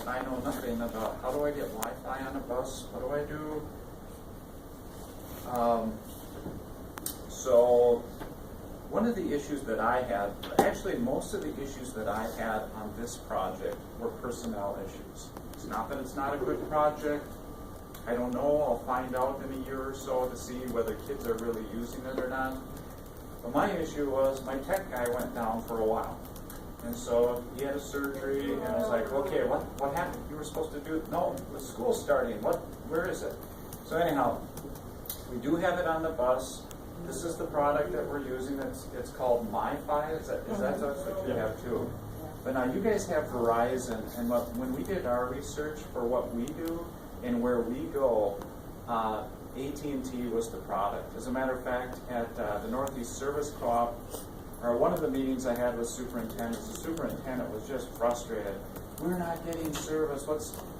I know nothing about how do I get Wi-Fi on a bus? What do I do? So one of the issues that I had, actually most of the issues that I had on this project were personnel issues. It's not that it's not a good project. I don't know, I'll find out in a year or so to see whether kids are really using it or not. But my issue was my tech guy went down for a while. And so he had a surgery and I was like, okay, what happened? You were supposed to do, no, the school's starting, where is it? So anyhow, we do have it on the bus. This is the product that we're using. It's called Wifi. Is that what you have too? But now you guys have Verizon, and when we did our research for what we do and where we go, AT&T was the product. As a matter of fact, at the Northeast Service Co-op, or one of the meetings I had with superintendents, the superintendent was just frustrated. We're not getting service.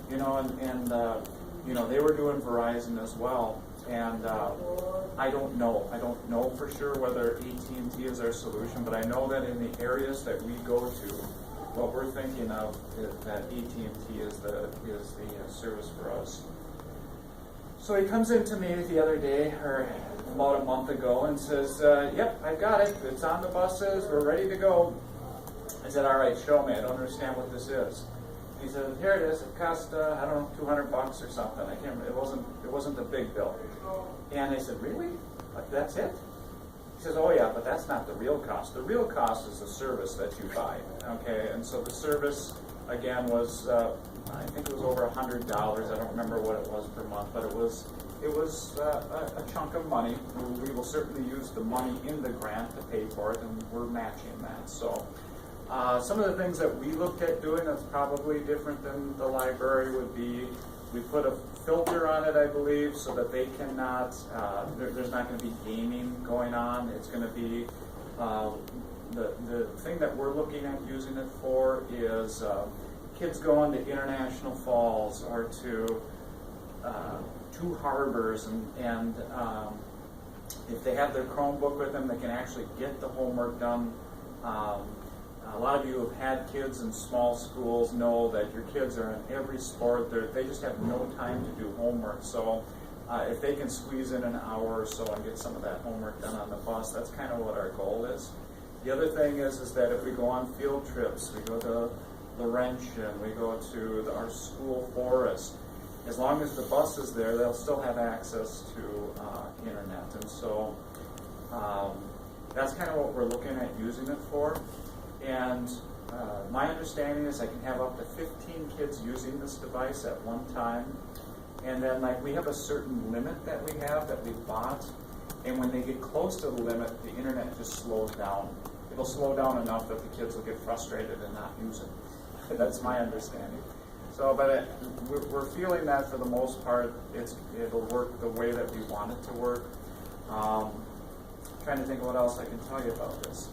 They were doing Verizon as well. And I don't know for sure whether AT&T is our solution, but I know that in the areas that we go to, what we're thinking of is that AT&T is the service for us. So he comes into me the other day, or about a month ago, and says, yep, I've got it. It's on the buses. We're ready to go. I said, all right, show me. I don't understand what this is. He said, here it is. It cost, I don't know, $200 or something. I can't remember. It wasn't a big bill. And I said, really? Like, that's it? He says, oh yeah, but that's not the real cost. The real cost is the service that you buy. Okay, and so the service, again, was, I think it was over $100. I don't remember what it was per month, but it was a chunk of money. We will certainly use the money in the grant to pay for it, and we're matching that. So some of the things that we looked at doing that's probably different than the library would be, we put a filter on it, I believe, so that they cannot, there's not going to be gaming going on. It's going to be, the thing that we're looking at using it for is kids going to International Falls or to Two Harbors, and if they have their Chromebook with them, they can actually get the homework done. A lot of you who have had kids in small schools know that your kids are in every sport. They just have no time to do homework. So if they can squeeze in an hour or so and get some of that homework done on the bus, that's kind of what our goal is. The other thing is that if we go on field trips, we go to Laurentian, we go to our school forest, as long as the bus is there, they'll still have access to internet. And so that's kind of what we're looking at using it for. And my understanding is I can have up to 15 kids using this device at one time. And then we have a certain limit that we have that we bought. And when they get close to the limit, the internet just slows down. It'll slow down enough that the kids will get frustrated and not use it. That's my understanding. So, but we're feeling that for the most part, it'll work the way that we want it to work. Trying to think of what else I can tell you about this.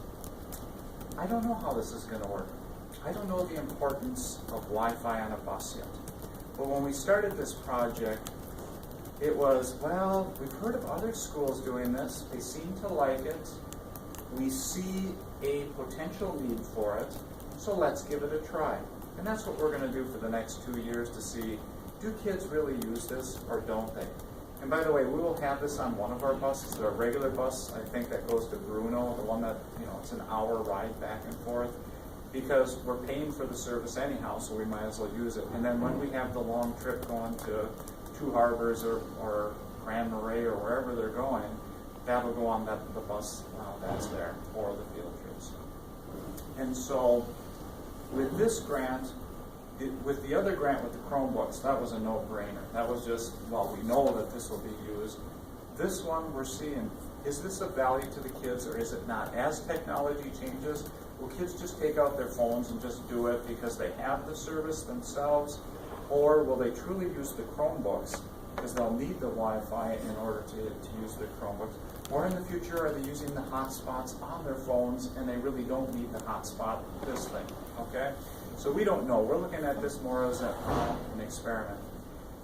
I don't know how this is going to work. I don't know the importance of Wi-Fi on a bus yet. But when we started this project, it was, well, we've heard of other schools doing this. They seem to like it. We see a potential need for it, so let's give it a try. And that's what we're going to do for the next 2 years to see, do kids really use this or don't they? And by the way, we will have this on one of our buses, our regular bus, I think that goes to Bruno, the one that, it's an hour ride back and forth, because we're paying for the service anyhow, so we might as well use it. And then when we have the long trip going to Two Harbors or Grand Marais or wherever they're going, that'll go on the bus that's there, or the field trips. And so with this grant, with the other grant with the Chromebooks, that was a no-brainer. That was just, well, we know that this will be used. This one we're seeing, is this of value to the kids or is it not? As technology changes, will kids just take out their phones and just do it because they have the service themselves? Or will they truly use the Chromebooks because they'll need the Wi-Fi in order to use the Chromebooks? Or in the future, are they using the hotspots on their phones and they really don't need the hotspot, this thing, okay? So we don't know. We're looking at this more as an experiment.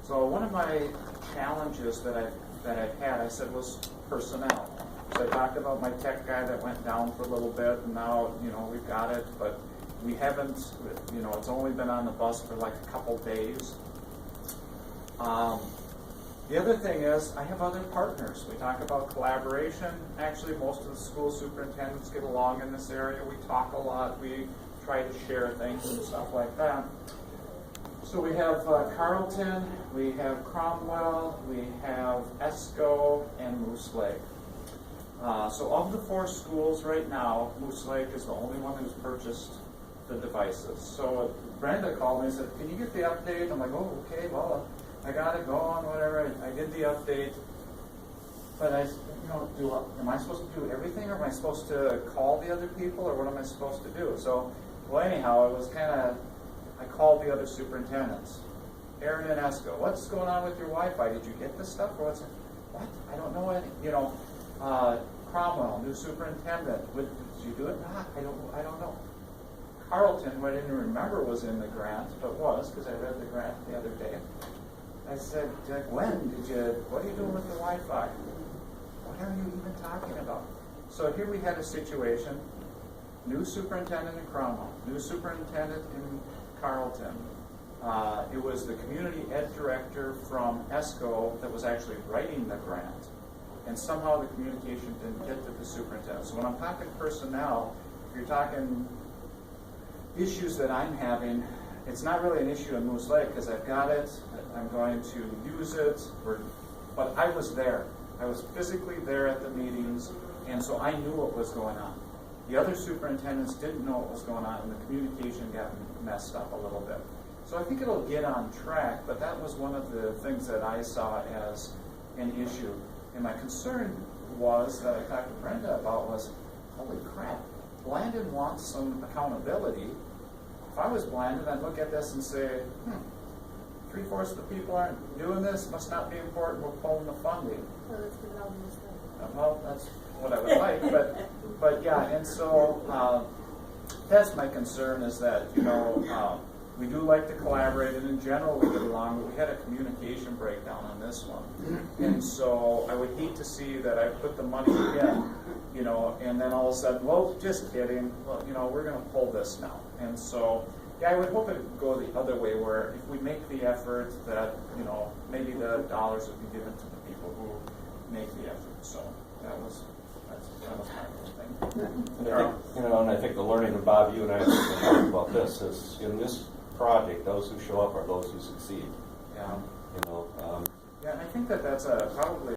So one of my challenges that I've had, I said, was personnel. So I talked about my tech guy that went down for a little bit, and now we've got it. But We haven't, you know, it's only been on the bus for like a couple days. The other thing is, I have other partners. We talk about collaboration. Actually, most of the school superintendents get along in this area. We talk a lot. We try to share things and stuff like that. So we have Carlton, we have Cromwell, we have ESCO, and Moose Lake. So of the 4 schools right now, Moose Lake is the only one who's purchased the devices. So Brenda called me and said, "Can you get the update?" I'm like, "Oh, okay, well, I got it going, whatever." I did the update, but I, you know, am I supposed to do everything, or am I supposed to call the other people, or what am I supposed to do? So, well, anyhow, it was kind of, I called the other superintendents, Aaron and Esco. "What's going on with your Wi-Fi? Did you get this stuff, or what's it?" "What? I don't know any." You know, Cromwell, new superintendent. "Did you do it?" "Nah, I don't know." Carlton, who I didn't remember was in the grant, but was, because I read the grant the other day. I said, "When did you, what are you doing with the Wi-Fi? What are you even talking about?" So here we had a situation, new superintendent in Cromwell, new superintendent in Carlton. It was the community ed director from ESCO that was actually writing the grant. And somehow the communication didn't get to the superintendent. So when I'm talking personnel, if you're talking issues that I'm having, it's not really an issue in Moose Lake because I've got it, I'm going to use it, but I was there. I was physically there at the meetings, and so I knew what was going on. The other superintendents didn't know what was going on, and the communication got messed up a little bit. So I think it'll get on track, but that was one of the things that I saw as an issue. And my concern was, that I talked to Brenda about, was, holy crap, Blandon wants some accountability. If I was Blandon, I'd look at this and say, 3/4 of the people aren't doing this, must not be important, we're pulling the funding. Well, let's give it all to this. Well, that's what I would like, but yeah, and so that's my concern, is that, you know, we do like to collaborate, and in general we get along, but we had a communication breakdown on this one. And so I would hate to see that I put the money in, you know, and then all of a sudden, well, just kidding, well, you know, we're going to pull this now. And so, yeah, I would hope it would go the other way, where if we make the effort, that, you know, maybe the dollars would be given to the people who make the effort. So that was my whole thing. And I think, you know, and I think the learning, and Bob, you and I have been talking about this, is in this project, those who show up are those who succeed. Yeah. You know. Yeah, and I think that that's probably